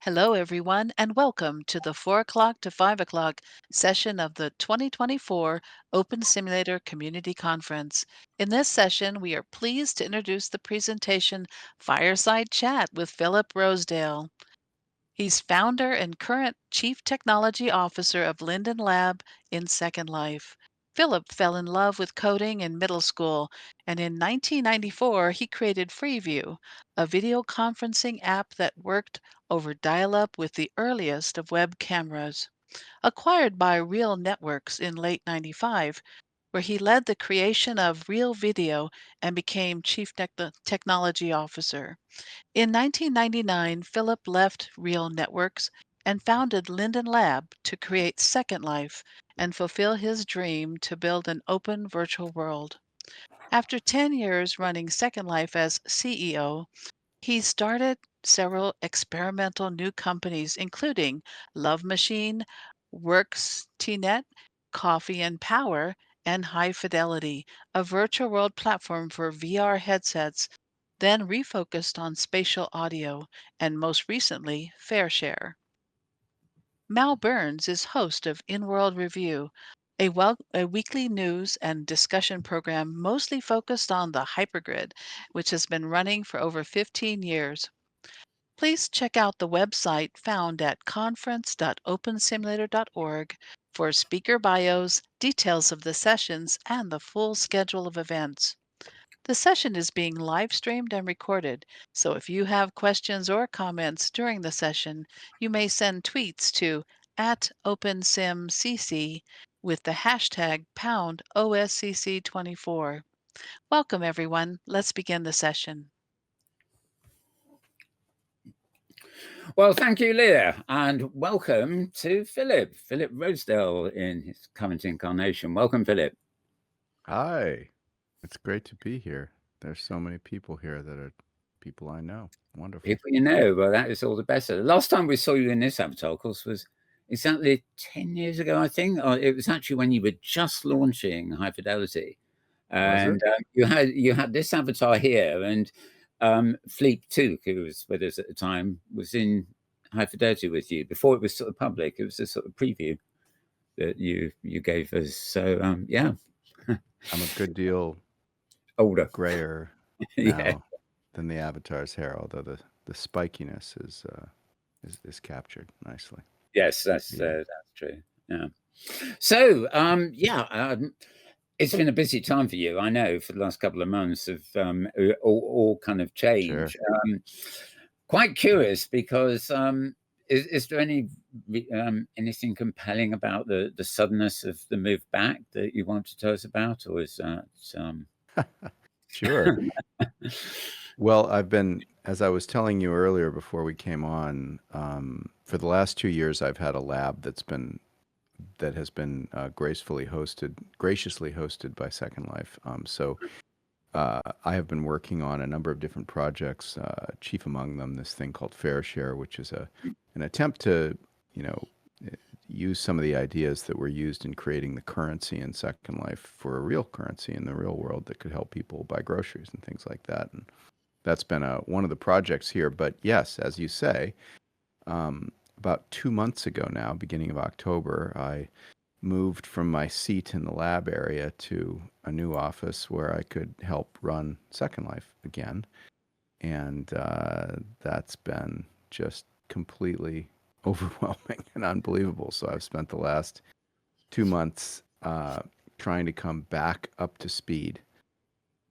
Hello, everyone, and welcome to the 4 o'clock to 5 o'clock session of the 2024 Open Simulator Community Conference. In this session, we are pleased to introduce the presentation Fireside Chat with Philip Rosedale. He's founder and current Chief Technology Officer of Linden Lab in Second Life. Philip fell in love with coding in middle school, and in 1994 he created Freeview, a video conferencing app that worked over dial-up with the earliest of web cameras. Acquired by Real Networks in late 95, where he led the creation of Real Video and became Chief Technology Officer. In 1999, Philip left Real Networks and founded Linden Lab to create Second Life and fulfill his dream to build an open virtual world. After 10 years running Second Life as CEO, he started several experimental new companies, including Love Machine, Works TNet, Coffee and Power, and High Fidelity, a virtual world platform for VR headsets, then refocused on spatial audio, and most recently, FairShare. Mal Burns is host of In-World Review, a weekly news and discussion program mostly focused on the hypergrid, which has been running for over 15 years. Please check out the website found at conference.opensimulator.org for speaker bios, details of the sessions, and the full schedule of events. The session is being live streamed and recorded, so if you have questions or comments during the session, you may send tweets to @OpenSimCC with the hashtag #OSCC24. Welcome, everyone. Let's begin the session. Well, thank you, Leah, and welcome to Philip Rosedale in his current incarnation. Welcome, Philip. Hi, it's great to be here. There's so many people here that are people I know. Wonderful. People you know, well, that is all the better. The last time we saw you in this avatar, of course, was exactly 10 years ago, I think. It was actually when you were just launching High Fidelity. And you had this avatar here, and Philippe Took, who was with us at the time, was in High Fidelity with you before it was sort of public. It was a sort of preview that you gave us. So yeah, I'm a good deal older, grayer now than the avatar's hair, although the spikiness is captured nicely. Yes, that's true. Yeah. So it's been a busy time for you, I know, for the last couple of months of all kind of change. Sure. Quite curious because is there anything compelling about the suddenness of the move back that you want to tell us about, or is that Sure. Well, I've been, as I was telling you earlier before we came on, for the last 2 years, I've had a lab that has been graciously hosted by Second Life. So I have been working on a number of different projects, chief among them this thing called FairShare, which is an attempt to, use some of the ideas that were used in creating the currency in Second Life for a real currency in the real world that could help people buy groceries and things like that. And that's been one of the projects here. But yes, as you say, about 2 months ago now, beginning of October, I moved from my seat in the lab area to a new office where I could help run Second Life again. And that's been just completely overwhelming and unbelievable. So I've spent the last 2 months trying to come back up to speed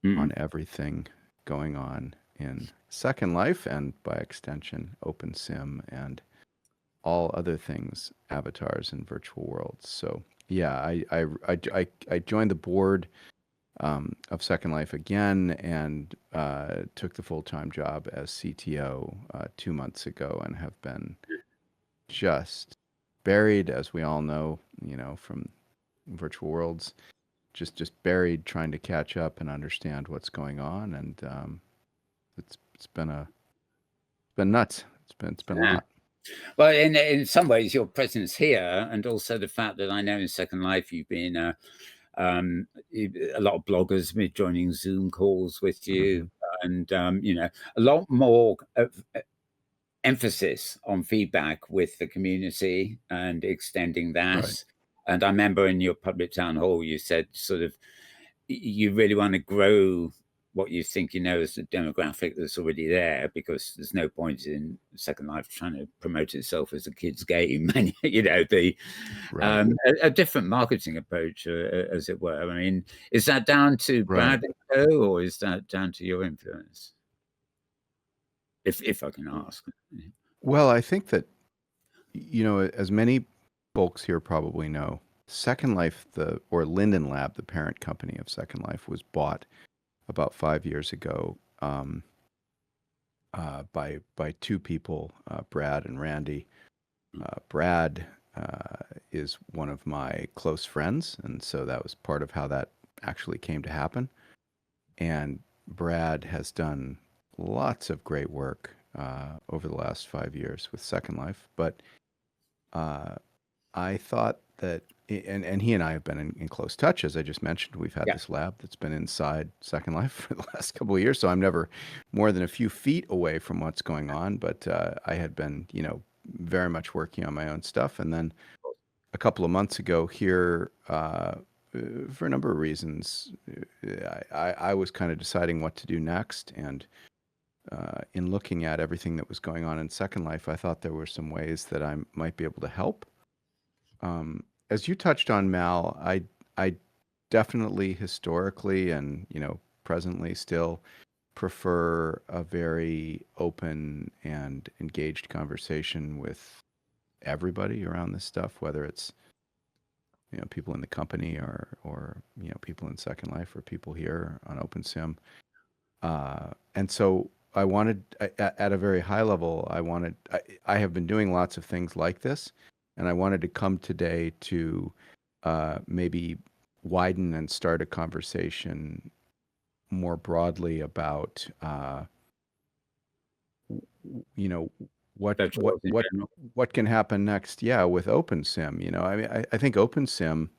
on everything going on in Second Life and by extension OpenSim and all other things, avatars and virtual worlds. So yeah, I joined the board of Second Life again and took the full-time job as CTO 2 months ago and have been just buried, as we all know, from virtual worlds, just buried trying to catch up and understand what's going on. And it's been nuts. It's been a lot. Well, in some ways, your presence here, and also the fact that I know in Second Life you've been a lot of bloggers have been joining Zoom calls with you, and a lot more emphasis on feedback with the community and extending that. Right. And I remember in your public town hall, you said sort of you really want to grow what you think as the demographic that's already there, because there's no point in Second Life trying to promote itself as a kid's game. And Right. a different marketing approach, as it were. I mean, is that down to Right. Brad, or is that down to your influence? If I can ask. Well, I think that, as many folks here probably know, Second Life, or Linden Lab, the parent company of Second Life, was bought about 5 years ago by two people, Brad and Randy. Brad is one of my close friends, and so that was part of how that actually came to happen. And Brad has done lots of great work over the last 5 years with Second Life, but I thought that, and he and I have been in close touch, as I just mentioned. We've had this lab that's been inside Second Life for the last couple of years, so I'm never more than a few feet away from what's going on. But I had been, very much working on my own stuff, and then a couple of months ago here, for a number of reasons, I was kind of deciding what to do next, and in looking at everything that was going on in Second Life, I thought there were some ways that I might be able to help. As you touched on, Mal, I definitely historically and presently still prefer a very open and engaged conversation with everybody around this stuff, whether it's people in the company or people in Second Life or people here on OpenSim. And so I wanted, at a very high level, I have been doing lots of things like this, and I wanted to come today to maybe widen and start a conversation more broadly about, what can happen next. Yeah, with OpenSim. I mean, I think OpenSim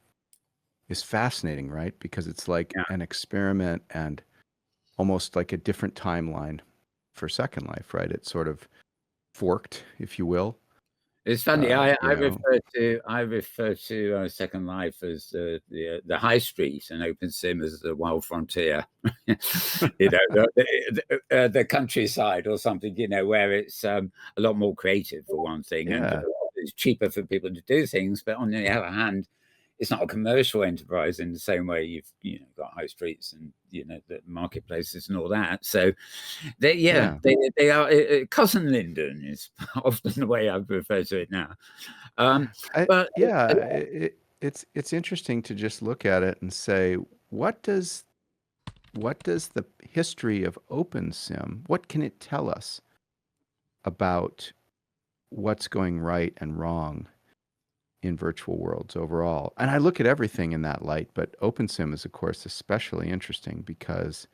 is fascinating, right? Because it's like an experiment and almost like a different timeline for Second Life, right? It's sort of forked, if you will. It's funny. I refer to Second Life as the high street, and OpenSim as the wild frontier. The countryside or something. Where it's a lot more creative for one thing, and it's cheaper for people to do things. But on the other hand, it's not a commercial enterprise in the same way you've got high streets and the marketplaces and all that. So they are cousin Linden is often the way I refer to it now. It's interesting to just look at it and say, what does the history of OpenSim, what can it tell us about what's going right and wrong in virtual worlds overall? And I look at everything in that light, but OpenSim is, of course, especially interesting because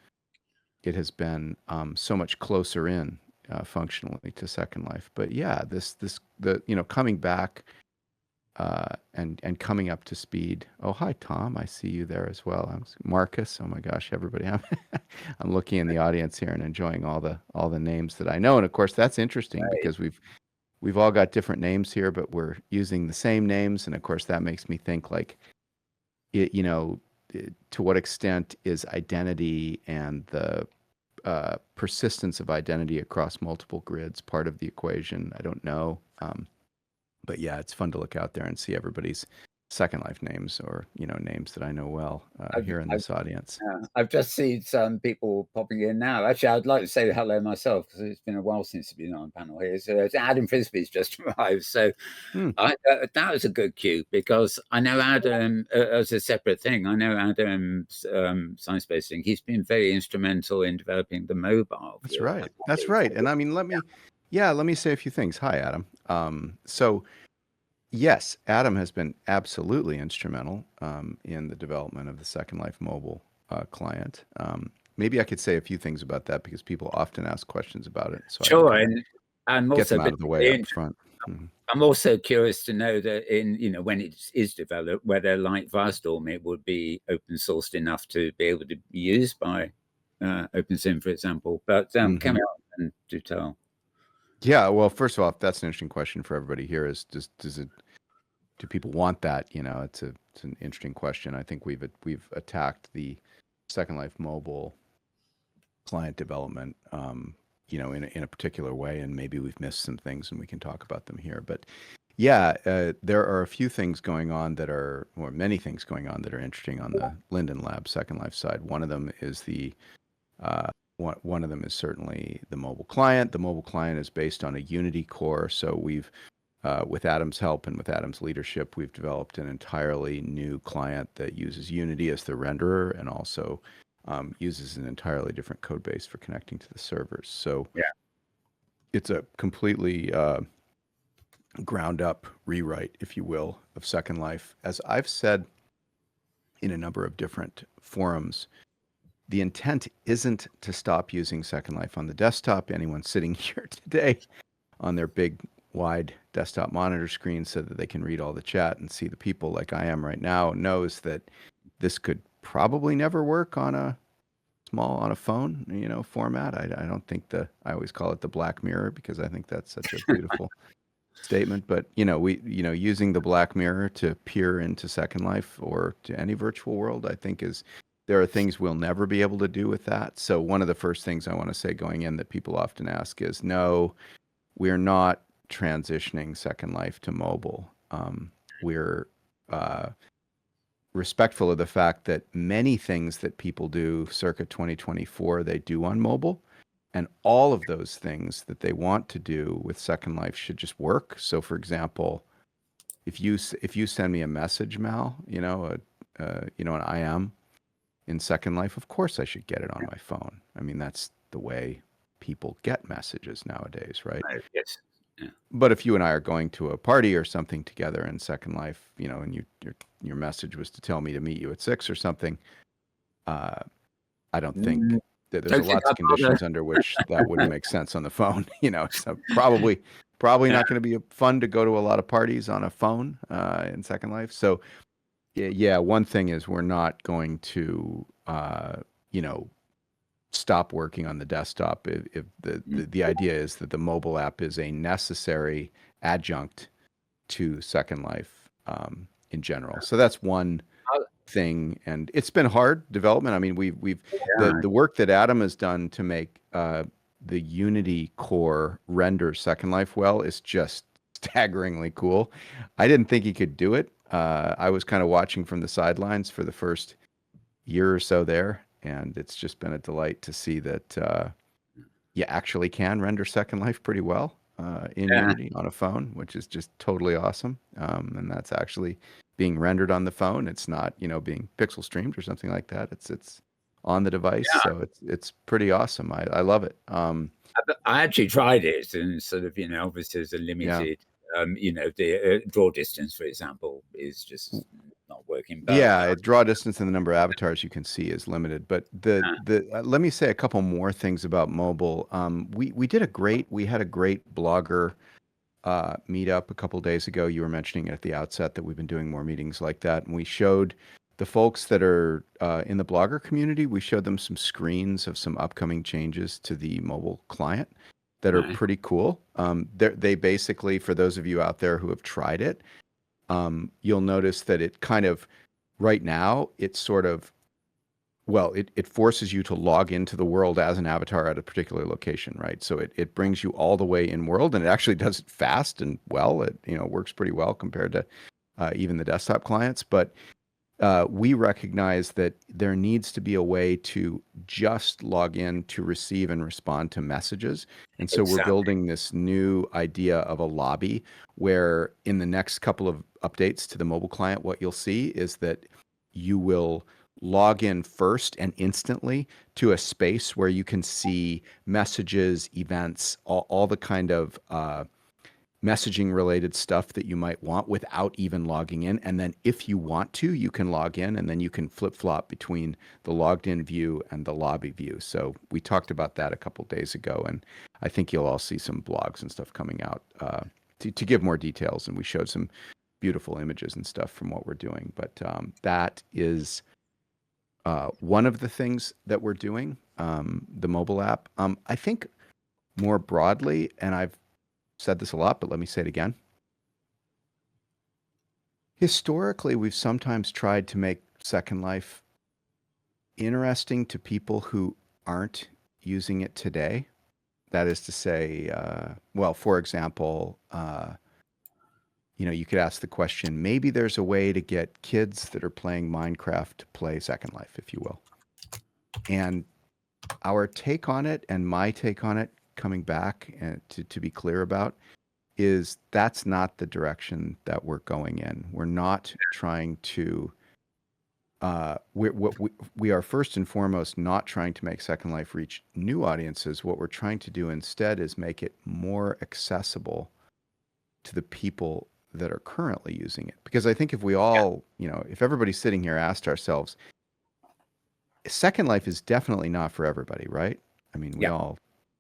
it has been so much closer in functionally to Second Life. But yeah, coming back and coming up to speed. Oh, hi, Tom. I see you there as well. Marcus. Oh my gosh, everybody. I'm looking in the audience here and enjoying all the names that I know. And of course, that's interesting because we've all got different names here, but we're using the same names. And of course, that makes me think like, to what extent is identity and the persistence of identity across multiple grids part of the equation? I don't know. But yeah, it's fun to look out there and see everybody's Second Life names or, names that I know well here in this audience. I've just seen some people popping in now. Actually, I'd like to say hello myself because it's been a while since I've been on a panel here. So Adam Frisbee's just arrived. So that was a good cue because I know Adam, as a separate thing, I know Adam's science-based thing. He's been very instrumental in developing the mobile. That's right. That's right. And I mean, let me say a few things. Hi, Adam. So yes, Adam has been absolutely instrumental in the development of the Second Life mobile client. Maybe I could say a few things about that because people often ask questions about it. So sure, and I'm get also them out of the way up front. I'm also curious to know that when it is developed, whether like Firestorm, it would be open sourced enough to be able to be used by OpenSim, for example. But carry on and do tell. Yeah, well, first of all, that's an interesting question for everybody here. Is do people want that? It's an interesting question. I think we've attacked the Second Life mobile client development, in a particular way, and maybe we've missed some things, and we can talk about them here. But yeah, there are a few things going on or many things going on that are interesting on the Linden Lab Second Life side. One of them is one of them is certainly the mobile client. The mobile client is based on a Unity core. So we've, with Adam's help and with Adam's leadership, we've developed an entirely new client that uses Unity as the renderer and also uses an entirely different code base for connecting to the servers. So Yeah. it's a completely ground up rewrite, if you will, of Second Life. As I've said in a number of different forums, the intent isn't to stop using Second Life on the desktop. Anyone sitting here today on their big, wide desktop monitor screen so that they can read all the chat and see the people like I am right now knows that this could probably never work on a phone, format. I don't think I always call it the Black Mirror because I think that's such a beautiful statement. But, using the Black Mirror to peer into Second Life or to any virtual world, I think there are things we'll never be able to do with that. So one of the first things I want to say going in that people often ask is, no, we're not transitioning Second Life to mobile. We're respectful of the fact that many things that people do circa 2024, they do on mobile. And all of those things that they want to do with Second Life should just work. So, for example, if you send me a message, Mal, an IM in Second Life, of course I should get it on my phone. I mean, that's the way people get messages nowadays, right? Yes. Yeah. But if you and I are going to a party or something together in Second Life, and your message was to tell me to meet you at 6 or something, I don't think that there's lots of conditions under which that wouldn't make sense on the phone. So probably not going to be fun to go to a lot of parties on a phone in Second Life. So yeah, one thing is we're not going to stop working on the desktop. If the idea is that the mobile app is a necessary adjunct to Second Life in general. So that's one thing, and it's been hard development. I mean, the work that Adam has done to make the Unity core render Second Life well is just staggeringly cool. I didn't think he could do it. I was kind of watching from the sidelines for the first year or so there, and it's just been a delight to see that you actually can render Second Life pretty well in Unity on a phone, which is just totally awesome. And that's actually being rendered on the phone. It's not, being pixel streamed or something like that. It's on the device, so it's pretty awesome. I love it. I actually tried it, and sort of, obviously there's a limited, the draw distance, for example, is just not working. But, draw distance and the number of avatars you can see is limited. But let me say a couple more things about mobile. We had a great blogger meetup a couple days ago. You were mentioning at the outset that we've been doing more meetings like that, and we showed the folks that are in the blogger community, we showed them some screens of some upcoming changes to the mobile client that are pretty cool. They basically, for those of you out there who have tried it, you'll notice that it kind of, right now, it's sort of, it forces you to log into the world as an avatar at a particular location, right? So it brings you all the way in world, and it actually does it fast and well. It works pretty well compared to even the desktop clients. But we recognize that there needs to be a way to just log in to receive and respond to messages. And so we're building this new idea of a lobby where in the next couple of updates to the mobile client, what you'll see is that you will log in first and instantly to a space where you can see messages, events, all the kind of messaging related stuff that you might want without even logging in. And then if you want to, you can log in, and then you can flip flop between the logged in view and the lobby view. So we talked about that a couple days ago, and I think you'll all see some blogs and stuff coming out to give more details. And we showed some beautiful images and stuff from what we're doing. But that is one of the things that we're doing, the mobile app. I think more broadly, and I've said this a lot, but let me say it again. Historically, we've sometimes tried to make Second Life interesting to people who aren't using it today. That is to say, well, for example, you could ask the question, maybe there's a way to get kids that are playing Minecraft to play Second Life, if you will. And our take on it, and my take on it, coming back and to be clear about, is that's not the direction that we're going in. We're not trying to we are first and foremost not trying to make Second Life reach new audiences. What we're trying to do instead is make it more accessible to the people that are currently using it. Because I think if we all, if everybody sitting here asked ourselves, Second Life is definitely not for everybody, right? I mean, we all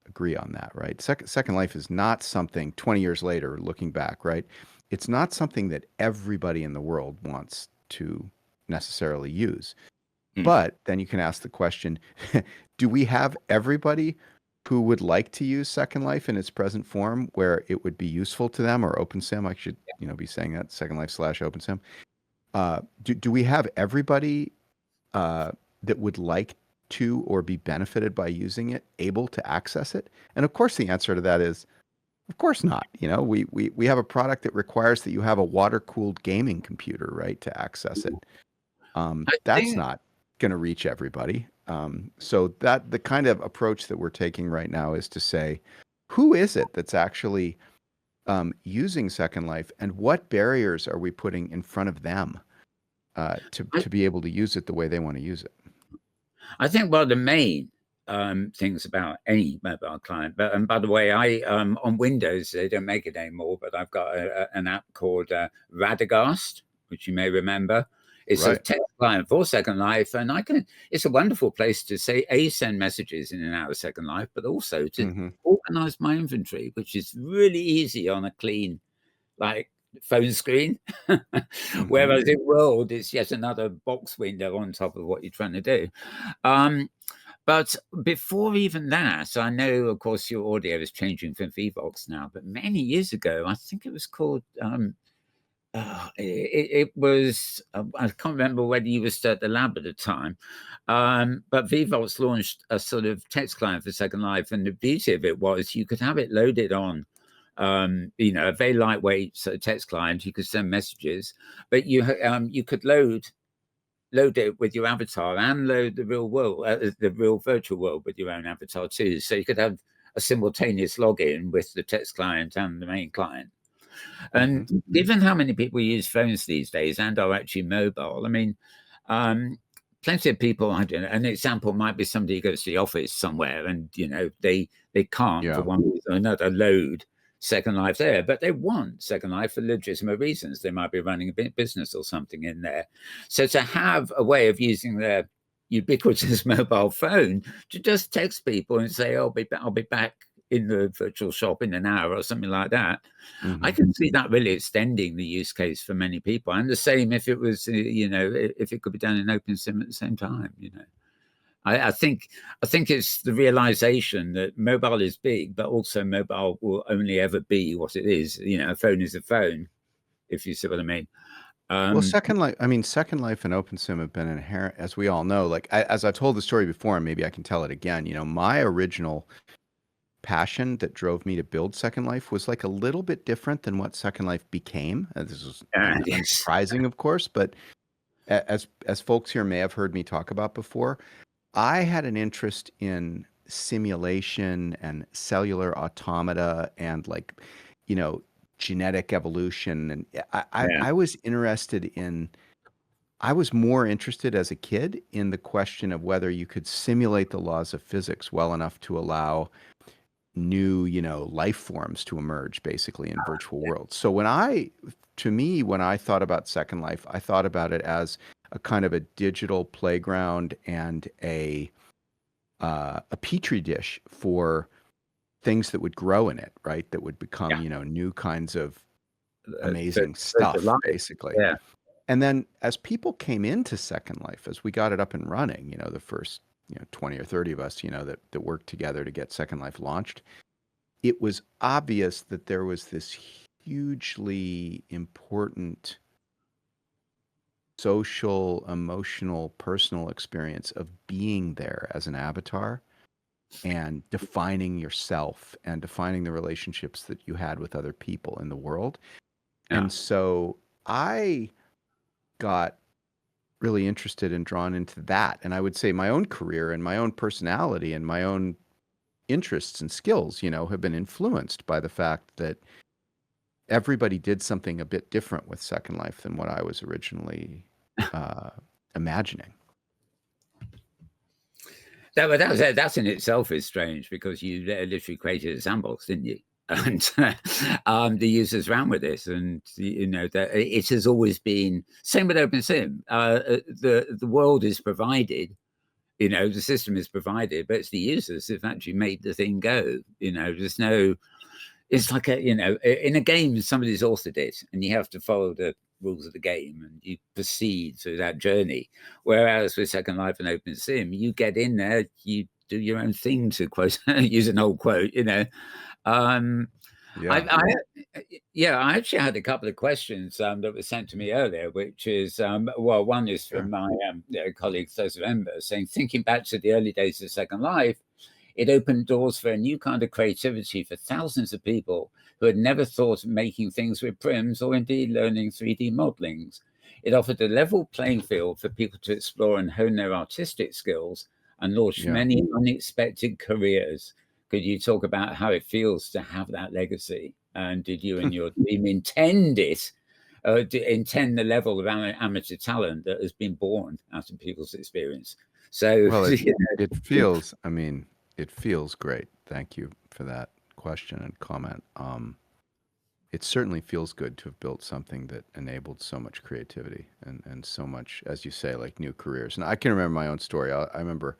agree on that, right? Second Life is not something 20 years later, looking back, right? It's not something that everybody in the world wants to necessarily use. But then you can ask the question, do we have everybody who would like to use Second Life in its present form where it would be useful to them, or OpenSim? I should, be saying that, Second Life / OpenSim. Do we have everybody that would like to or be benefited by using it able to access it? And of course, the answer to that is, of course not. We have a product that requires that you have a water-cooled gaming computer, right, to access it. That's not going to reach everybody. So that the kind of approach that we're taking right now is to say, who is it that's actually using Second Life, and what barriers are we putting in front of them to be able to use it the way they want to use it? I think one of the main things about any mobile client, but and by the way, I on Windows they don't make it anymore, but I've got an app called Radagast, which you may remember. It's a text client for Second Life, and it's a wonderful place to send messages in and out of Second Life, but also to organize my inventory, which is really easy on a clean, phone screen. Whereas in World, it's yet another box window on top of what you're trying to do. But before even that, I know, of course, your audio is changing from Vivox now, but many years ago, I think it was called... it was, I can't remember whether you were still at the lab at the time, but Vivox launched a sort of text client for Second Life, and the beauty of it was you could have it loaded on, a very lightweight sort of text client. You could send messages, but you could load it with your avatar and load the real world, the real virtual world with your own avatar too. So you could have a simultaneous login with the text client and the main client. And given how many people use phones these days and are actually mobile, I mean, plenty of people, I don't know, an example might be somebody who goes to the office somewhere and, they can't, for one reason or another, load Second Life there, but they want Second Life for legitimate reasons. They might be running a business or something in there. So to have a way of using their ubiquitous mobile phone to just text people and say, I'll be back in the virtual shop in an hour or something like that, I can see that really extending the use case for many people. And the same if it was, if it could be done in OpenSim at the same time, I think it's the realization that mobile is big, but also mobile will only ever be what it is. A phone is a phone, if you see what I mean. Well, Second Life and OpenSim have been inherent, as we all know. As I've told the story before, and maybe I can tell it again. My original passion that drove me to build Second Life was a little bit different than what Second Life became. This was unsurprising, of course, but as folks here may have heard me talk about before, I had an interest in simulation and cellular automata and genetic evolution. And I was I was more interested as a kid in the question of whether you could simulate the laws of physics well enough to allow new, life forms to emerge basically in virtual worlds. So when I thought about Second Life, I thought about it as a kind of a digital playground and a petri dish for things that would grow in it, right? That would become, new kinds of amazing stuff, basically. Yeah. And then as people came into Second Life, as we got it up and running, the first 20 or 30 of us, that worked together to get Second Life launched, it was obvious that there was this hugely important social, emotional, personal experience of being there as an avatar and defining yourself and defining the relationships that you had with other people in the world. Yeah. And so I got really interested and drawn into that. And I would say my own career and my own personality and my own interests and skills, have been influenced by the fact that everybody did something a bit different with Second Life than what I was originally imagining. That in itself is strange, because you literally created a sandbox, didn't you? And the users ran with this, and that it has always been same with OpenSim. The world is provided, the system is provided, but it's the users who've actually made the thing go. There's no. It's like in a game, somebody's authored it, and you have to follow the rules of the game, and you proceed through that journey. Whereas with Second Life and OpenSim, you get in there, you do your own thing, to quote, use an old quote. Yeah. I actually had a couple of questions that were sent to me earlier, which is, one is from my colleague Joseph Ember, saying, thinking back to the early days of Second Life, it opened doors for a new kind of creativity for thousands of people who had never thought of making things with prims or indeed learning 3D modelings. It offered a level playing field for people to explore and hone their artistic skills and launch many unexpected careers. Could you talk about how it feels to have that legacy? And did you and your team intend it? Intend the level of amateur talent that has been born out of people's experience? So, well, it feels. I mean, it feels great. Thank you for that question and comment. It certainly feels good to have built something that enabled so much creativity and so much, as you say, like new careers. And I can remember my own story. I remember,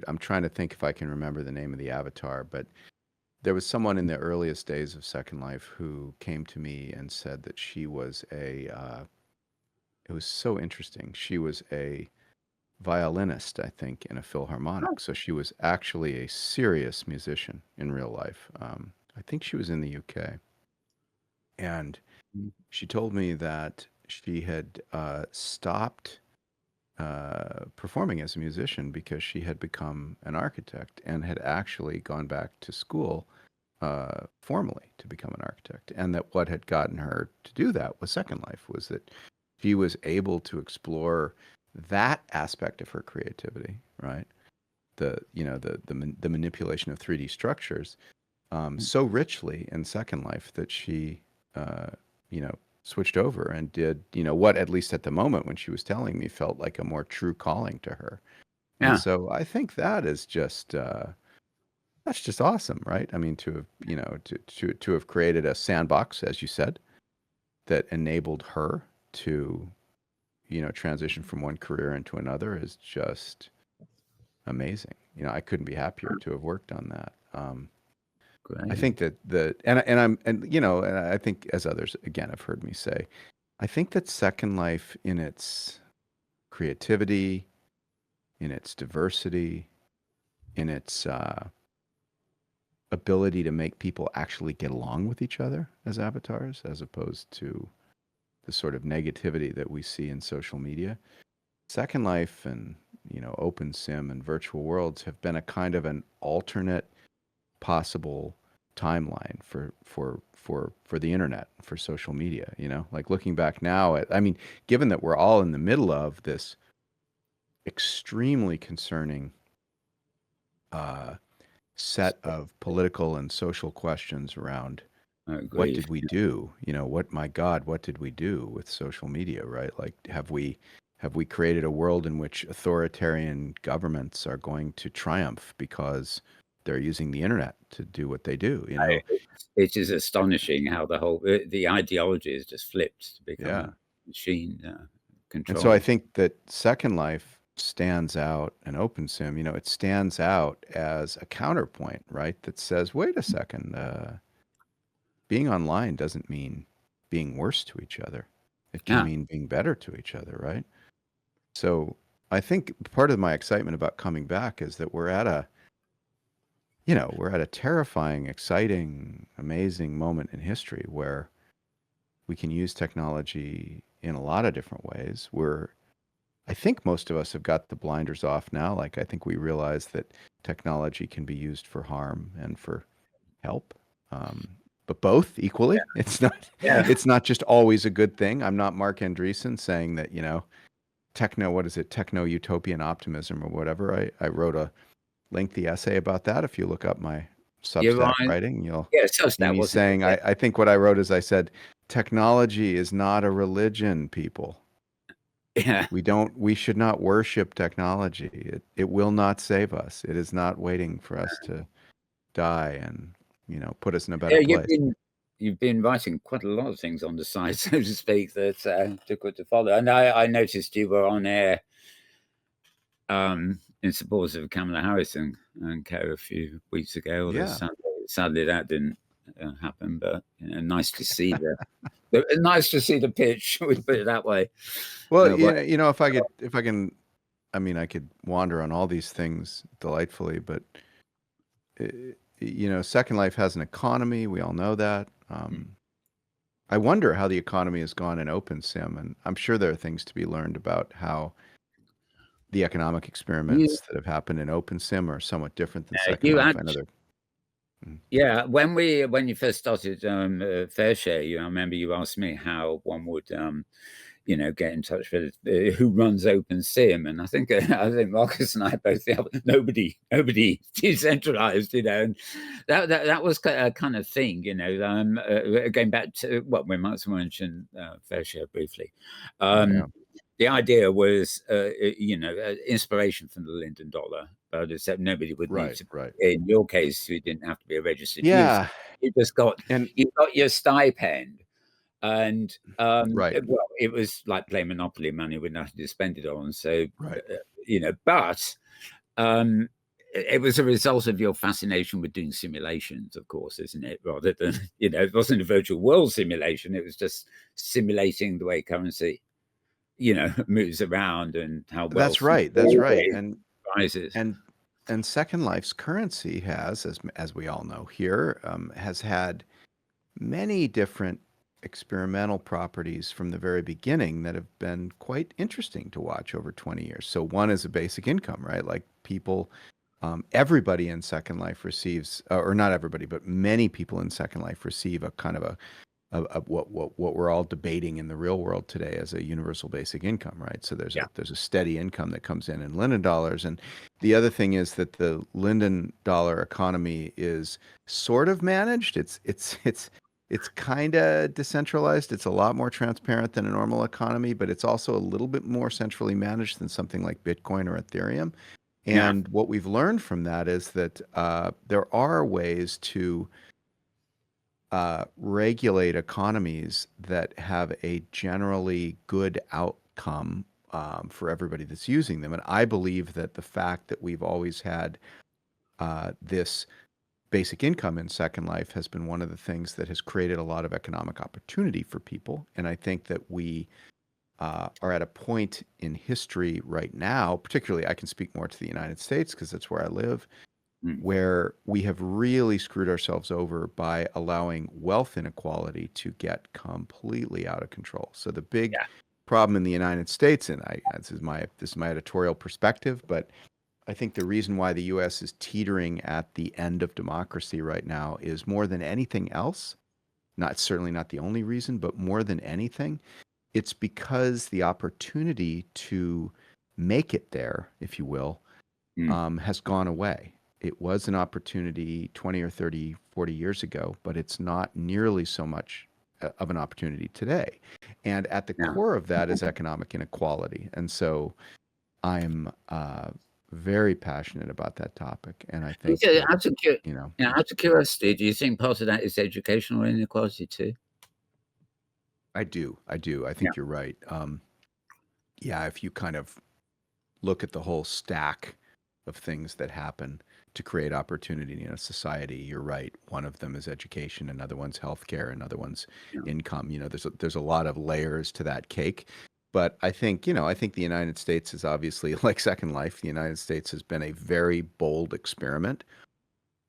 I'm trying to think if I can remember the name of the avatar, but there was someone in the earliest days of Second Life who came to me and said that she was it was so interesting. She was a violinist, I think, in a philharmonic. So she was actually a serious musician in real life. I think she was in the UK. And she told me that she had stopped performing as a musician because she had become an architect and had actually gone back to school formally to become an architect. And that what had gotten her to do that was Second Life, was that she was able to explore that aspect of her creativity, right? The manipulation of 3D structures so richly in Second Life that she switched over and did what, at least at the moment when she was telling me, felt like a more true calling to her. And so I think that is just that's just awesome, right? I mean, to have to have created a sandbox, as you said, that enabled her to transition from one career into another is just amazing. I couldn't be happier to have worked on that. I think that and I think, as others again have heard me say, I think that Second Life, in its creativity, in its diversity, in its ability to make people actually get along with each other as avatars, as opposed to the sort of negativity that we see in social media. Second Life and OpenSim and virtual worlds have been a kind of an alternate possible timeline for the internet, for social media. Like looking back now at, I mean, given that we're all in the middle of this extremely concerning set of political and social questions around what did we do? My God, what did we do with social media, right? Like, have we created a world in which authoritarian governments are going to triumph because they're using the internet to do what they do? It is astonishing how the ideology is just flipped to become a machine control. And so I think that Second Life stands out, and OpenSim, it stands out as a counterpoint, right? That says, wait a second, being online doesn't mean being worse to each other. It can mean being better to each other, right? So I think part of my excitement about coming back is that we're at you know, we're at a terrifying, exciting, amazing moment in history where we can use technology in a lot of different ways. I think most of us have got the blinders off now. Like, I think we realize that technology can be used for harm and for help, but both equally. Yeah. It's not just always a good thing. I'm not Mark Andreessen saying that, you know, what is it, techno utopian optimism or whatever. I wrote a lengthy essay about that. If you look up my You're Substack right. writing, you'll Yeah, so see that me wasn't saying, it? I think what I wrote is I said, technology is not a religion, people. Yeah. We should not worship technology. It will not save us. It is not waiting for us to die and, you know, put us in a better Yeah, place. you've been writing quite a lot of things on the side, so to speak, that difficult to follow. And I noticed you were on air in support of Kamala Harris and co a few weeks ago. Although Yeah. sadly that didn't happen. But you know, nice to see nice to see the pitch. We put it that way. Well, What, you know, if I can, I mean, I could wander on all these things delightfully, but you know, Second Life has an economy. We all know that. I wonder how the economy has gone in OpenSim, and I'm sure there are things to be learned about how the economic you experiments that have happened in OpenSim are somewhat different than Second you Life. had I know they're. Mm. yeah when you first started Fair Share, I remember you asked me how one would you know, get in touch with who runs OpenSim, and I think Marcus and I both nobody decentralized, you know, and that was a kind of thing, you know. Going back to what we might mention Fair Share briefly. Oh yeah. The idea was, you know, inspiration from the Linden dollar, but except nobody would need Right. to. Right. In your case, you didn't have to be a registered user. Yeah. You just got And your stipend, and right. well, it was like playing Monopoly money with nothing to spend it on. So Right. you know, but um, it was a result of your fascination with doing simulations, of course, isn't it? Rather than you know, it wasn't a virtual world simulation; it was just simulating the way currency, you know, moves around and how That's wealth right. That's right. rises. And and Second Life's currency has, as we all know here, has had many different experimental properties from the very beginning that have been quite interesting to watch over 20 years. So one is a basic income, right? Like people, everybody in Second Life receives, or not everybody, but many people in Second Life receive a kind of a what we're all debating in the real world today as a universal basic income, right? So Yeah, there's a steady income that comes in Linden dollars, and the other thing is that the Linden dollar economy is sort of managed. It's kind of decentralized. It's a lot more transparent than a normal economy, but it's also a little bit more centrally managed than something like Bitcoin or Ethereum. yeah, And what we've learned from that is that there are ways to regulate economies that have a generally good outcome for everybody that's using them. And I believe that the fact that we've always had this basic income in Second Life has been one of the things that has created a lot of economic opportunity for people. And I think that we are at a point in history right now, particularly I can speak more to the United States because that's where I live, mm, where we have really screwed ourselves over by allowing wealth inequality to get completely out of control. So the big yeah, problem in the United States, and this is my editorial perspective, but I think the reason why the U.S. is teetering at the end of democracy right now is more than anything else, not certainly not the only reason, but more than anything, it's because the opportunity to make it there, if you will, mm, has gone away. It was an opportunity 20 or 30, 40 years ago, but it's not nearly so much of an opportunity today. And at the yeah. core of that is economic inequality. And so I'm very passionate about that topic. And I think Okay, that, you know, out of curiosity, do you think part of that is educational inequality too? I do. I do. I Yeah, think you're right. Yeah, if you kind of look at the whole stack of things that happen to create opportunity in a society, you're right. One of them is education, another one's healthcare, another one's yeah, income. You know, there's a lot of layers to that cake. But I think, you know, I think the United States is obviously like Second Life. The United States has been a very bold experiment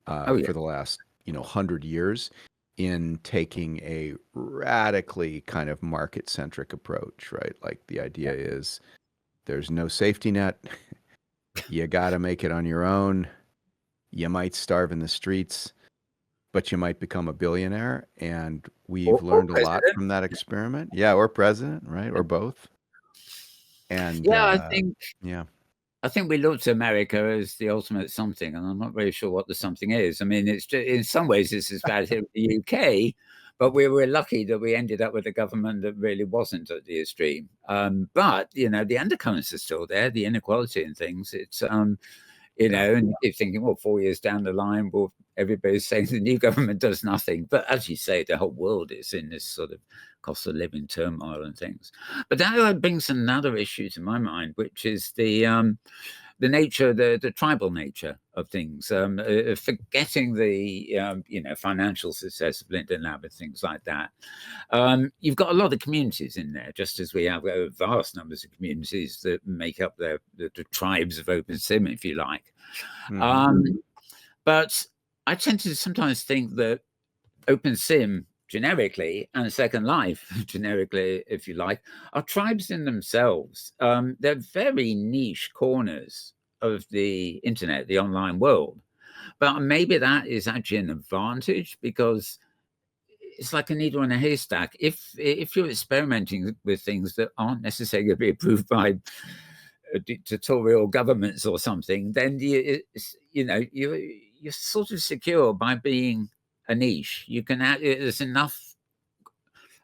for the last 100 years in taking a radically kind of market-centric approach, right? Like the idea is there's no safety net. You got to make it on your own. You might starve in the streets, but you might become a billionaire. And we've learned a lot from that experiment. Yeah, or president, right? Or both. And I think we look to America as the ultimate something, and I'm not very sure what the something is. I mean, it's just, in some ways it's as bad here in the UK, but we were lucky that we ended up with a government that really wasn't at the extreme. But the undercurrents are still there, the inequality and things. It's and you keep thinking, well, 4 years down the line, well, everybody's saying the new government does nothing. But as you say, the whole world is in this sort of cost of living turmoil and things. But that brings another issue to my mind, which is the nature, the tribal nature of things, forgetting the financial success of Linden Lab and things like that. You've got a lot of communities in there, just as we have vast numbers of communities that make up the tribes of OpenSim, if you like. But I tend to sometimes think that OpenSim generically and Second Life generically, if you like, are tribes in themselves. They're very niche corners of the internet, the online world. But maybe that is actually an advantage because it's like a needle in a haystack. If you're experimenting with things that aren't necessarily going to be approved by dictatorial governments or something, then you're sort of secure by being a niche. You can there's enough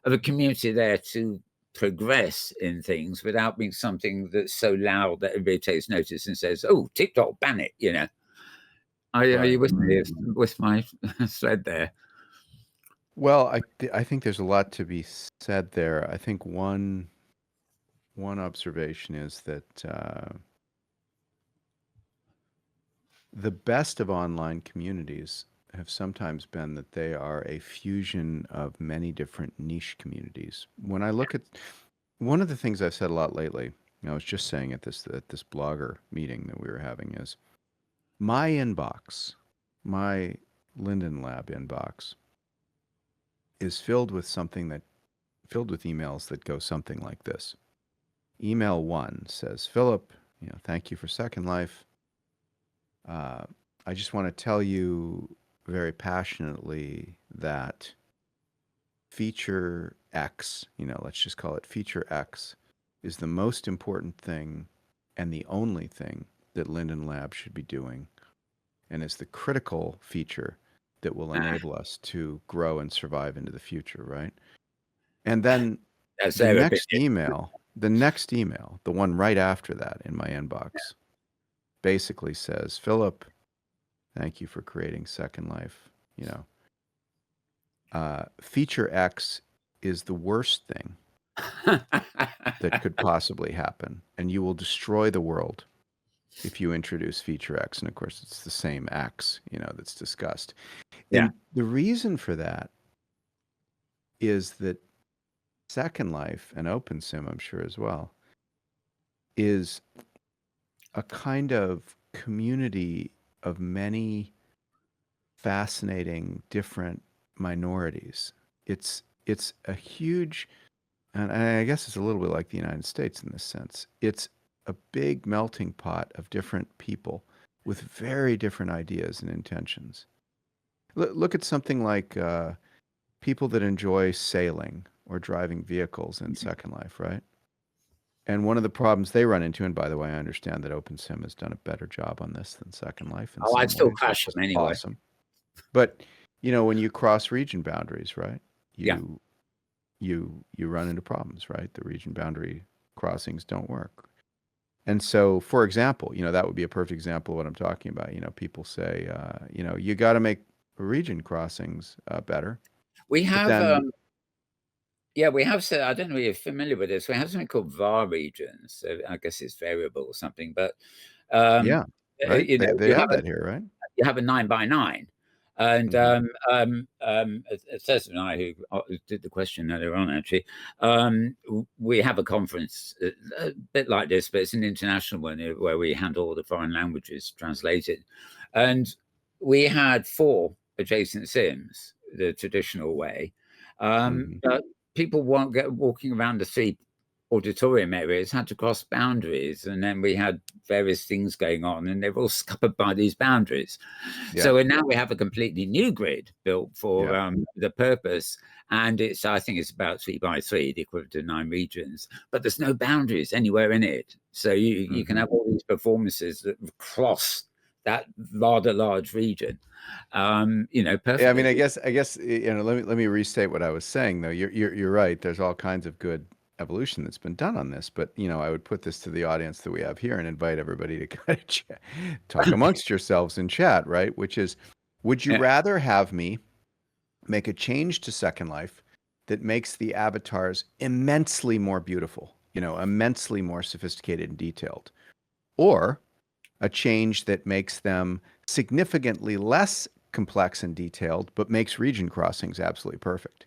of a community there to progress in things without being something that's so loud that everybody takes notice and says, "Oh, TikTok, ban it." Are you with me with my thread there? Well, I think there's a lot to be said there. I think one observation is that the best of online communities have sometimes been that they are a fusion of many different niche communities. When I look at one of the things I've said a lot lately, I was just saying at this blogger meeting that we were having, is my inbox, my Linden Lab inbox, is filled with emails that go something like this. Email 1 says, Philip, thank you for Second Life. I just want to tell you very passionately that feature X, let's just call it feature X, is the most important thing and the only thing that Linden Lab should be doing, and is the critical feature that will enable us to grow and survive into the future, right? And then the next email, the one right after that in my inbox, basically says, Philip, thank you for creating Second Life. Feature X is the worst thing that could possibly happen, and you will destroy the world if you introduce feature X. And of course, it's the same X, that's discussed. And the reason for that is that Second Life and OpenSim, I'm sure as well, is a kind of community of many fascinating different minorities. It's a huge, and I guess it's a little bit like the United States in this sense. It's a big melting pot of different people with very different ideas and intentions. Look at something like people that enjoy sailing or driving vehicles in Second Life, right? And one of the problems they run into, and by the way, I understand that OpenSim has done a better job on this than Second Life. I'd still crash them anyway. Awesome. But, when you cross region boundaries, right? You run into problems, right? The region boundary crossings don't work. And so, for example, that would be a perfect example of what I'm talking about. People say, you got to make region crossings better. We have, we have. I don't know if you're familiar with this. We have something called VAR regions. So I guess it's variable or something. But right. They have that here, right? You have a 9x9. And Cesar and I, who did the question earlier on, actually, we have a conference a bit like this, but it's an international one where we handle all the foreign languages translated. And we had 4 adjacent sims, the traditional way. But people walking around the 3 auditorium areas had to cross boundaries, and then we had various things going on, and they're all scuppered by these boundaries. So now we have a completely new grid built for the purpose, and I think it's about 3 by 3, the equivalent to 9 regions, but there's no boundaries anywhere in it. So you can have all these performances that cross that rather large region. Perfectly. Yeah, I mean, I guess let me restate what I was saying though. You're right. There's all kinds of good evolution that's been done on this, but I would put this to the audience that we have here and invite everybody to kind of talk amongst yourselves in chat, right? Which is, would you rather have me make a change to Second Life that makes the avatars immensely more beautiful, immensely more sophisticated and detailed, or a change that makes them significantly less complex and detailed, but makes region crossings absolutely perfect?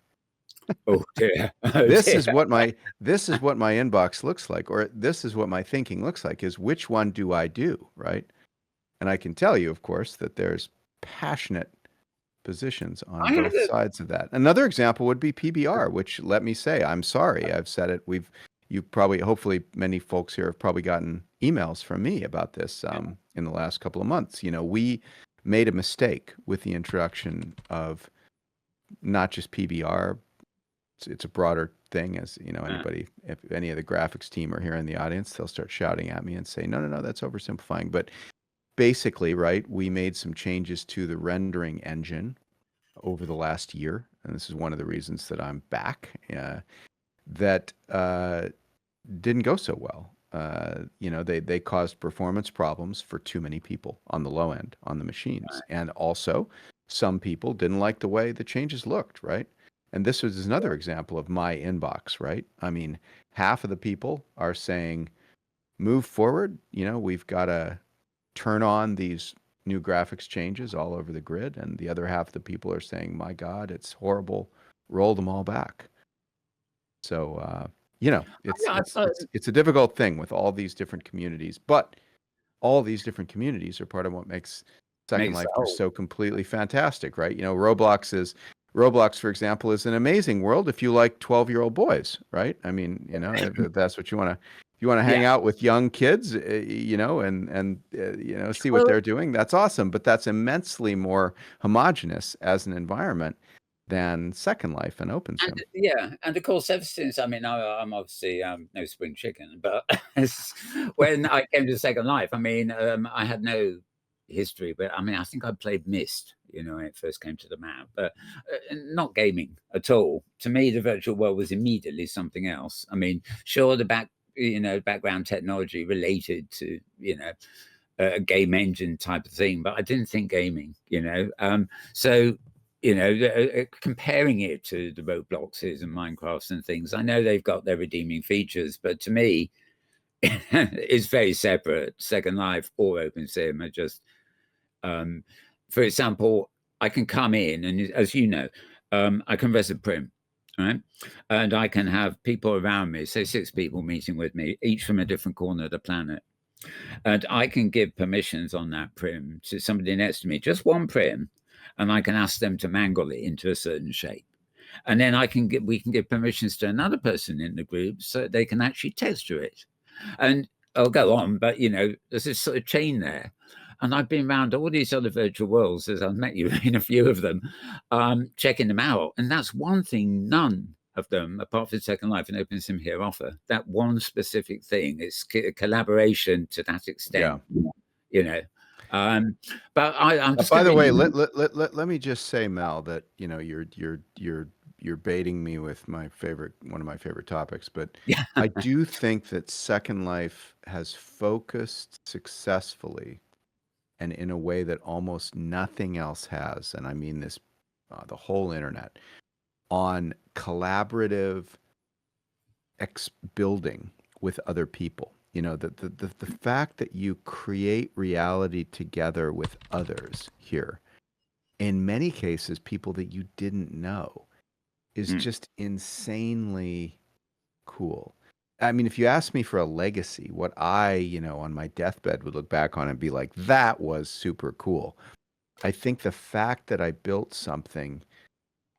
Oh dear. This is what my inbox looks like, or this is what my thinking looks like, is which one do I do, right? And I can tell you, of course, that there's passionate positions on both sides of that. Another example would be PBR, which, let me say, I'm sorry, I've said it. Hopefully many folks here have probably gotten emails from me about this in the last couple of months. We made a mistake with the introduction of not just PBR. It's a broader thing, as anybody, if any of the graphics team are here in the audience, they'll start shouting at me and say, no, that's oversimplifying. But basically, right, we made some changes to the rendering engine over the last year, and this is one of the reasons that I'm back, that didn't go so well. They caused performance problems for too many people on the low end on the machines. And also, some people didn't like the way the changes looked, right? And this was another example of my inbox, right? I mean, half of the people are saying, move forward. We've got to turn on these new graphics changes all over the grid. And the other half of the people are saying, my God, it's horrible. Roll them all back. So, it's a difficult thing with all these different communities, but all these different communities are part of what makes Second Life just so completely fantastic, right? Roblox, for example, is an amazing world if you like 12-year-old boys, right? I mean, if that's what you want to. If you want to hang out with young kids, and see what they're doing, that's awesome. But that's immensely more homogenous as an environment than Second Life and OpenSim. And of course, ever since, I'm obviously no spring chicken, but when I came to Second Life, I had no history, but I think I played Myst, when it first came to the map, but not gaming at all. To me, the virtual world was immediately something else. Sure, the background technology related to, a game engine type of thing, but I didn't think gaming, so comparing it to the Robloxes and Minecrafts and things, I know they've got their redeeming features, but to me, it's very separate. Second Life or OpenSim are just, for example, I can come in and, as you know, I can reset prim, right? And I can have people around me, say 6 people meeting with me, each from a different corner of the planet. And I can give permissions on that prim to somebody next to me, just one prim, and I can ask them to mangle it into a certain shape. And then we can give permissions to another person in the group so they can actually texture it. And I'll go on, but there's this sort of chain there. And I've been around all these other virtual worlds, as I've met you in a few of them, checking them out. And that's one thing none of them, apart from Second Life and OpenSim here, offer. That one specific thing. It's collaboration to that extent. But I'm just. By the way, let me just say, Mal, that you're baiting me with one of my favorite topics, but I do think that Second Life has focused successfully, and in a way that almost nothing else has, and I mean this, the whole internet, on collaborative building with other people. The fact that you create reality together with others here, in many cases, people that you didn't know, is just insanely cool. If you ask me for a legacy, what I, on my deathbed would look back on and be like, that was super cool. I think the fact that I built something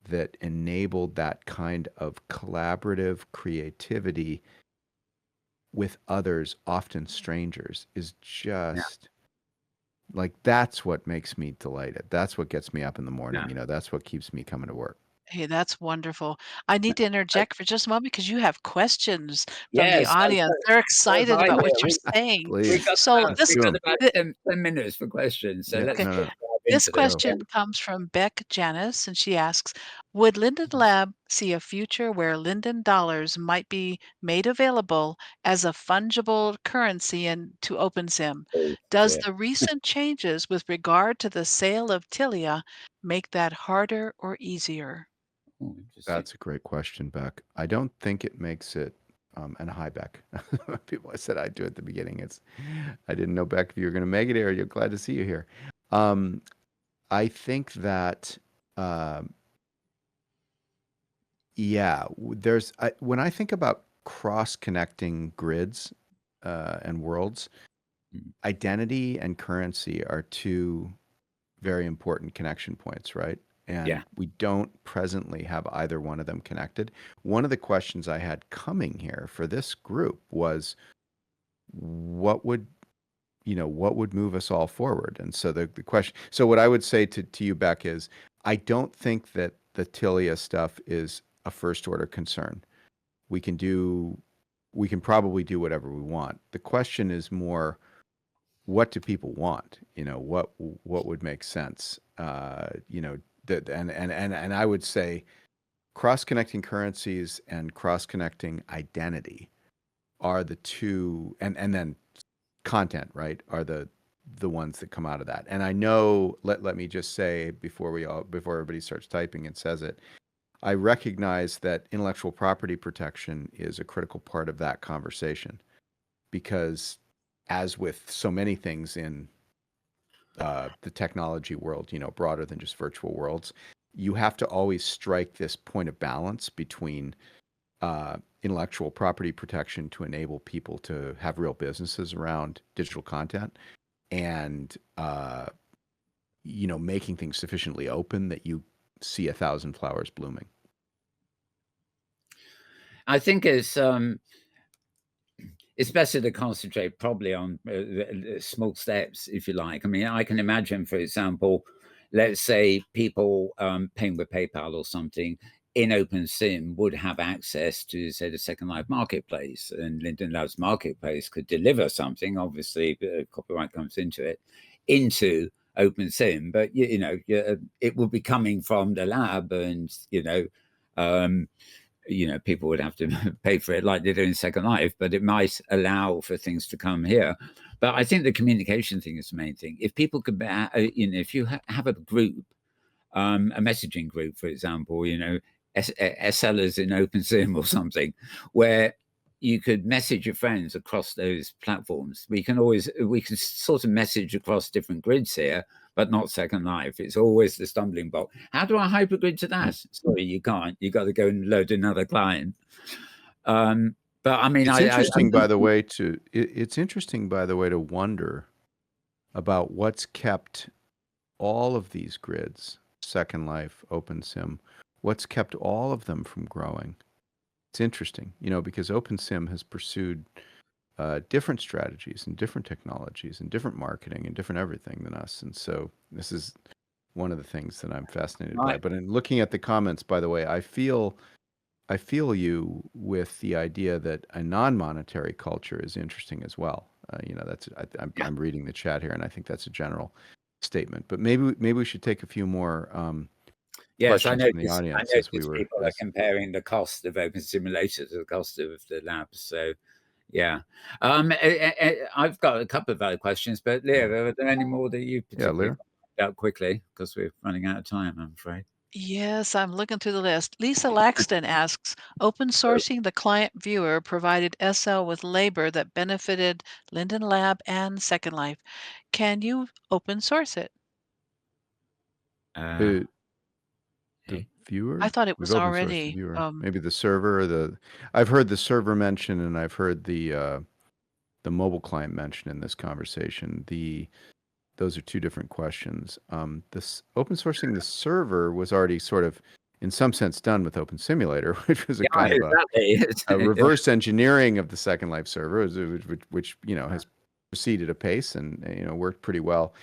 that enabled that kind of collaborative creativity with others, often strangers, is Yeah. just like, that's what makes me delighted. That's what gets me up in the Yeah. morning. That's what keeps me coming to work. Hey, that's wonderful. I need to I, interject for just a moment because you have questions from the yes, audience. They're so have excited I about what here. you're saying. Please, So let's this do We got them. about th 10 minutes for questions, so Yeah, let's okay. no, no, dive This into them. go. Yeah. question comes from Beck Janice, and she asks, would Linden Lab see a future where Linden dollars might be made available as a fungible currency to OpenSim? Oh, Does dear. the recent changes with regard to the sale of Tilia make that harder or easier? Oh, interesting. That's a great question, Beck. I don't think it makes it, and hi, Beck. People, I said I'd do at the beginning. I didn't know, Beck, if you were going to make it here. You're glad to see you here. Um, I think that, um, yeah, when I think about cross-connecting grids and worlds, Mm. identity and currency are two very important connection points, right? And Yeah. we don't presently have either one of them connected. One of the questions I had coming here for this group was what would what would move us all forward? And so the question, so what I would say to you, Beck, is I don't think that the Tilia stuff is a first order concern. We can do, we can probably do whatever we want. The question is more, what do people want? What would make sense? And I would say cross-connecting currencies and cross-connecting identity are the two, and then content, right, are the ones that come out of that. And I know, let me just say before everybody starts typing and says it, I recognize that intellectual property protection is a critical part of that conversation because, as with so many things in the technology world, broader than just virtual worlds, you have to always strike this point of balance between intellectual property protection to enable people to have real businesses around digital content and making things sufficiently open that you see 1,000 flowers blooming. I think it's better to concentrate probably on small steps, if you like. I mean, I can imagine, for example, let's say people paying with PayPal or something in OpenSim would have access to, say, the Second Life marketplace, and Linden Labs marketplace could deliver something. Obviously, copyright comes into OpenSim, but it will be coming from the lab, and um, people would have to pay for it like they do in Second Life, but it might allow for things to come here. But I think the communication thing is the main thing. If people could, if you have a group, a messaging group, for example, SLers in OpenSim or something, where you could message your friends across those platforms. We can sort of message across different grids here, but not Second Life. It's always the stumbling block. How do I hypergrid to that? Sorry, you can't. You got to go and load another client. But I mean, It's interesting, by the way, to wonder about what's kept all of these grids, Second Life, OpenSim, what's kept all of them from growing. It's interesting, because OpenSim has pursued different strategies and different technologies and different marketing and different everything than us. And so this is one of the things that I'm fascinated by. But in looking at the comments, by the way, I feel you with the idea that a non-monetary culture is interesting as well. I'm reading the chat here, and I think that's a general statement. But maybe we should take a few more yes, questions from the audience as we were. People are comparing the cost of OpenSimulator to the cost of the labs. So, yeah, I've got a couple of other questions, but Leah, are there any more that you particularly out quickly, because we're running out of time, I'm afraid. Yes, I'm looking through the list. Lisa Laxton asks, open sourcing the client viewer provided SL with labor that benefited Linden Lab and Second Life. Can you open source it? The viewer? I thought it We've was open sourced the already, viewer. Maybe the server or I've heard the server mentioned, and I've heard the mobile client mentioned in this conversation. those are two different questions. This open sourcing the server was already sort of, in some sense, done with OpenSimulator, which was a kind of a reverse engineering of the Second Life server, which has proceeded apace and worked pretty well.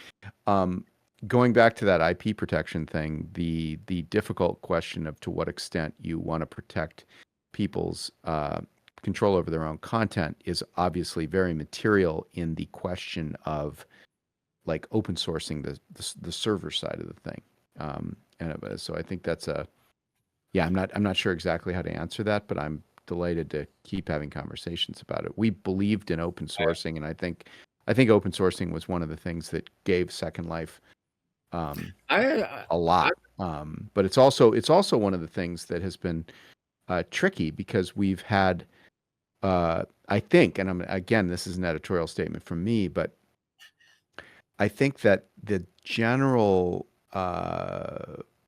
Going back to that IP protection thing, the difficult question of to what extent you want to protect people's control over their own content is obviously very material in the question of like open sourcing the server side of the thing. And so I think that's I'm not sure exactly how to answer that, but I'm delighted to keep having conversations about it. We believed in open sourcing, and I think open sourcing was one of the things that gave Second Life a lot. But it's also one of the things that has been tricky because we've had I think, and again, this is an editorial statement from me, but I think that the general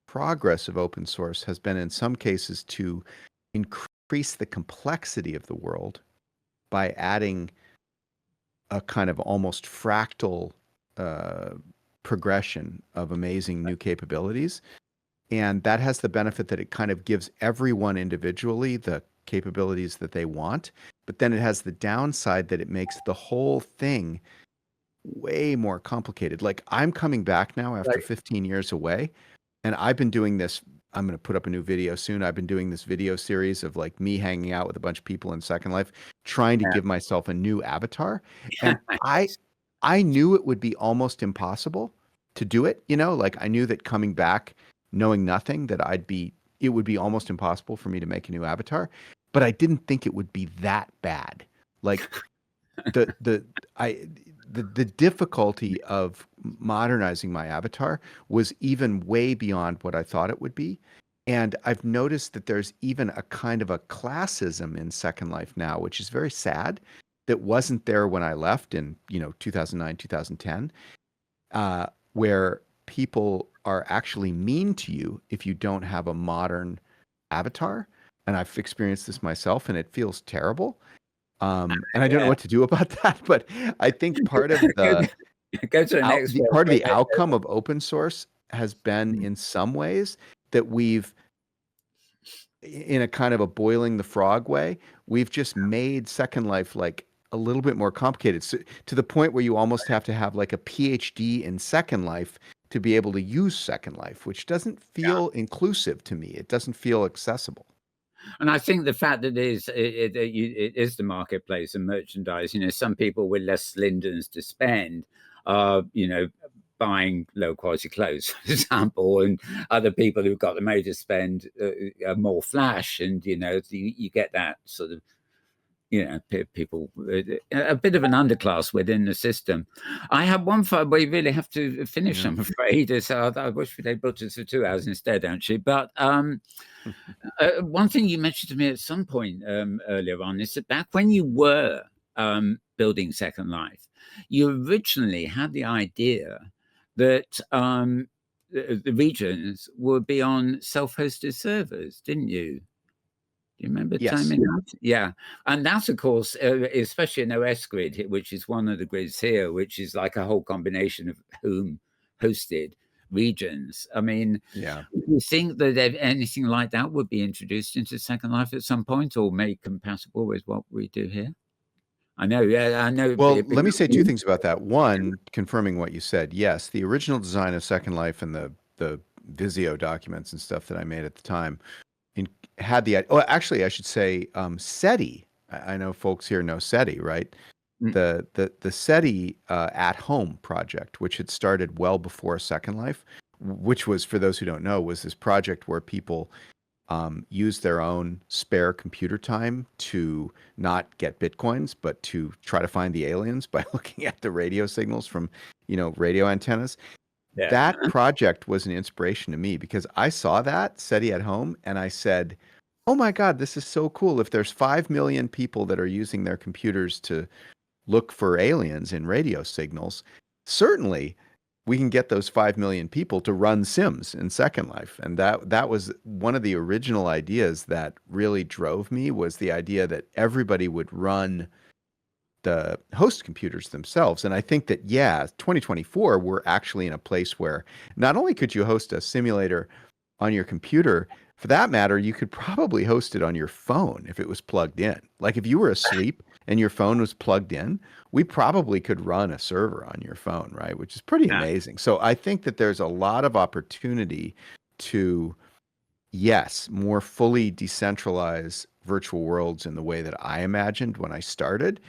progress of open source has been in some cases to increase the complexity of the world by adding a kind of almost fractal progression of amazing new capabilities. And that has the benefit that it kind of gives everyone individually the capabilities that they want. But then it has the downside that it makes the whole thing way more complicated. Like I'm coming back now after 15 years away, and I've been doing this. I'm going to put up a new video soon. I've been doing this video series of like me hanging out with a bunch of people in Second Life, trying to give myself a new avatar. And I knew it would be almost impossible to do it. Like I knew that coming back, knowing nothing, that it would be almost impossible for me to make a new avatar. But I didn't think it would be that bad. Like the difficulty of modernizing my avatar was even way beyond what I thought it would be. And I've noticed that there's even a kind of a classism in Second Life now, which is very sad, that wasn't there when I left in 2009, 2010, where people are actually mean to you if you don't have a modern avatar. And I've experienced this myself, and it feels terrible. And I don't know what to do about that, but I think part of the part of the outcome of open source has been in some ways that we've, in a kind of a boiling the frog way, we've just made Second Life like a little bit more complicated, so, to the point where you almost have to have like a PhD in Second Life to be able to use Second Life, which doesn't feel inclusive to me. It doesn't feel accessible. And I think the fact that it is the marketplace and merchandise, some people with less lindens to spend are, buying low quality clothes, for example, and other people who've got the money to spend more flash, and, you get that sort of, people, a bit of an underclass within the system. I have one fight we really have to finish, I'm afraid. I wish they'd booked us for 2 hours instead, actually. But one thing you mentioned to me at some point earlier on is that back when you were building Second Life, you originally had the idea that the regions would be on self-hosted servers, didn't you? Do you remember timing that? Yeah. And that's, of course, especially in OS grid, which is one of the grids here, which is like a whole combination of hosted regions. I mean, do you think that anything like that would be introduced into Second Life at some point, or made compatible with what we do here? I know. Well, let me say two things about that. One, confirming what you said. Yes, the original design of Second Life and the Visio documents and stuff that I made at the time had the. Oh, actually, I should say SETI. I know folks here know SETI, right? The SETI at home project, which had started well before Second Life, which was, for those who don't know, was this project where people use their own spare computer time to not get bitcoins, but to try to find the aliens by looking at the radio signals from, radio antennas. Yeah. That project was an inspiration to me because I saw that SETI at home and I said, oh my God, this is so cool. If there's 5 million people that are using their computers to look for aliens in radio signals, certainly we can get those 5 million people to run Sims in Second Life. And that was one of the original ideas that really drove me, was the idea that everybody would run the host computers themselves. And I think that, yeah, 2024, we're actually in a place where not only could you host a simulator on your computer, for that matter, you could probably host it on your phone if it was plugged in. Like if you were asleep and your phone was plugged in, we probably could run a server on your phone, right? Which is pretty Yeah. amazing. So I think that there's a lot of opportunity to, yes, more fully decentralize virtual worlds in the way that I imagined when I started.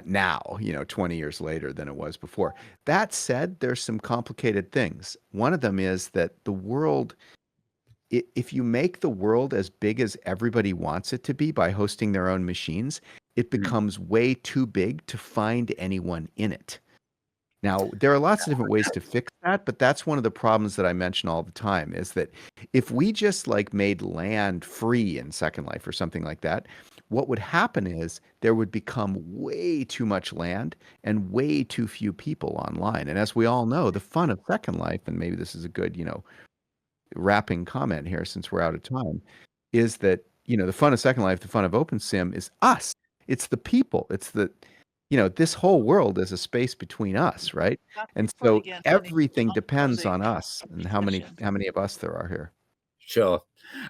Now, 20 years later than it was before. That said, there's some complicated things. One of them is that the world, if you make the world as big as everybody wants it to be by hosting their own machines, it becomes way too big to find anyone in it. Now, there are lots of different ways to fix that, but that's one of the problems that I mention all the time is that if we just like made land free in Second Life or something like that, what would happen is there would become way too much land and way too few people online. And as we all know, the fun of Second Life, and maybe this is a good, wrapping comment here since we're out of time, is that, the fun of Second Life, the fun of OpenSim is us. It's the people. It's this whole world is a space between us, right? Got the And report so again, honey. everything On depends closing on us and how many session. of us there are here. Sure.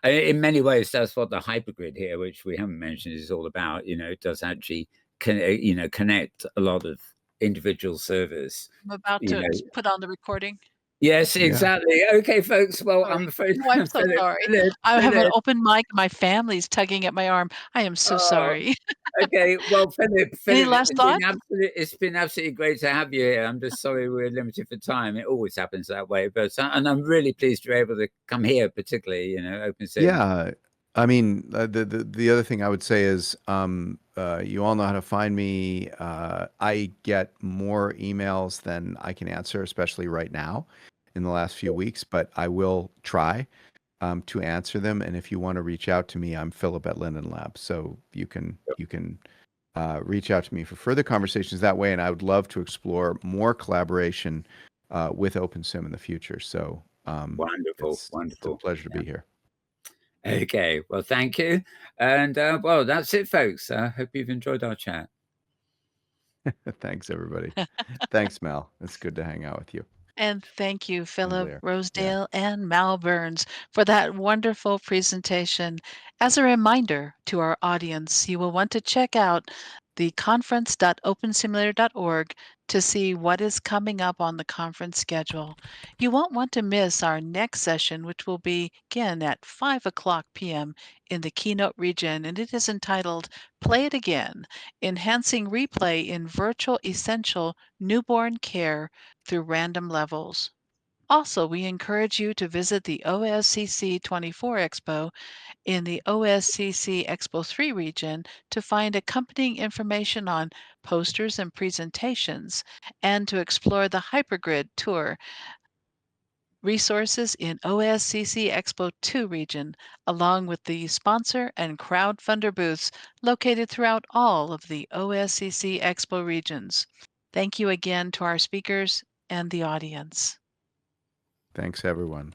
In many ways, that's what the hypergrid here, which we haven't mentioned, is all about. It does actually connect a lot of individual servers. I'm about You to know. put on the recording. Yes, Yeah. exactly. Okay, folks. Well, Sorry. I'm afraid Oh, I'm so Philip, sorry. Philip, I have an Philip. open mic. My family's tugging at my arm. I am so Oh, sorry. okay. Well, Philip, Any Philip, last thoughts? it's been absolutely great to have you here. I'm just sorry we're limited for time. It always happens that way, and I'm really pleased you're able to come here, particularly, Open Sim. Yeah. I mean, the other thing I would say is, you all know how to find me. I get more emails than I can answer, especially right now in the last few weeks, but I will try to answer them. And if you want to reach out to me, I'm Philip at Linden Lab. So you can reach out to me for further conversations that way. And I would love to explore more collaboration with OpenSim in the future. So Wonderful, it's a wonderful. pleasure to be here. Okay, well, thank you. And well, that's it, folks. I hope you've enjoyed our chat. Thanks, everybody. Thanks, Mal. It's good to hang out with you. And thank you, And Philip Leah. Yeah. Rosedale and Mal Burns, for that wonderful presentation. As a reminder to our audience, you will want to check out the conference.opensimulator.org to see what is coming up on the conference schedule. You won't want to miss our next session, which will be again at 5 o'clock p.m. in the keynote region, and it is entitled Play It Again, Enhancing Replay in Virtual Essential Newborn Care through Random Levels. Also, we encourage you to visit the OSCC24 Expo in the OSCC Expo 3 region to find accompanying information on posters and presentations, and to explore the Hypergrid Tour resources in OSCC Expo 2 region, along with the sponsor and crowdfunder booths located throughout all of the OSCC Expo regions. Thank you again to our speakers and the audience. Thanks, everyone.